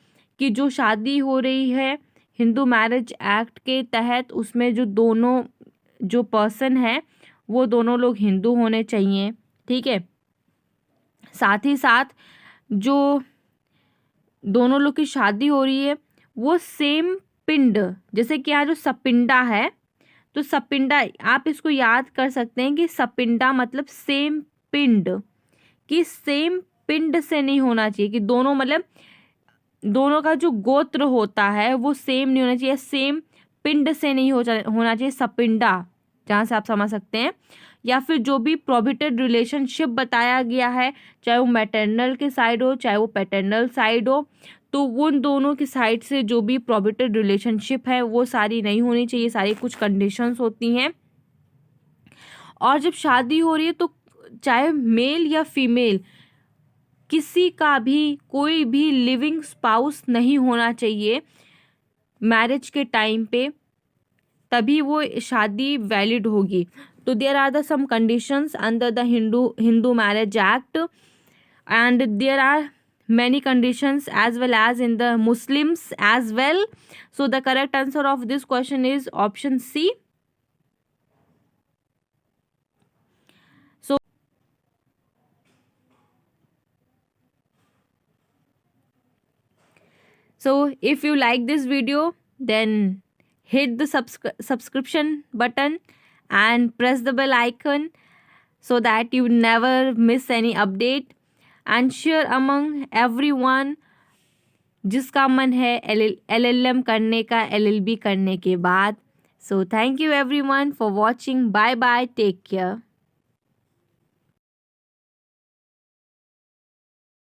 कि जो शादी हो रही है हिंदू मैरिज एक्ट के तहत, उसमें जो दोनों जो पर्सन है वो दोनों लोग हिंदू होने चाहिए. ठीक है. साथ ही साथ जो दोनों लोग की शादी हो रही है वो सेम पिंड, जैसे कि यहाँ जो सपिंडा है तो सपिंडा आप इसको याद कर सकते हैं कि सपिंडा मतलब सेम पिंड, कि सेम पिंड से नहीं होना चाहिए, कि दोनों मतलब दोनों का जो गोत्र होता है वो सेम नहीं होना चाहिए, सेम पिंड से नहीं होना चाहिए सपिंडा, जहाँ से आप समझ सकते हैं. या फिर जो भी प्रोहिबिटेड रिलेशनशिप बताया गया है, चाहे वो मैटरनल के साइड हो चाहे वो पैटर्नल साइड हो, तो उन दोनों की साइड से जो भी प्रोहिबिटेड रिलेशनशिप है वो सारी नहीं होनी चाहिए. सारी कुछ कंडीशंस होती हैं. और जब शादी हो रही है तो चाहे मेल या फीमेल किसी का भी कोई भी लिविंग स्पाउस नहीं होना चाहिए मैरिज के टाइम पे, तभी वो शादी वैलिड होगी. तो there are the some conditions under the Hindu marriage act and there are many conditions as well as in the Muslims as well. So the correct answer of this question is option C. So So if you like this video, then hit the subscription button and press the bell icon so that you never miss any update, and share among everyone जिसका मन है LLM करने का LLB करने के बाद. So thank you everyone for watching. Bye bye. Take care.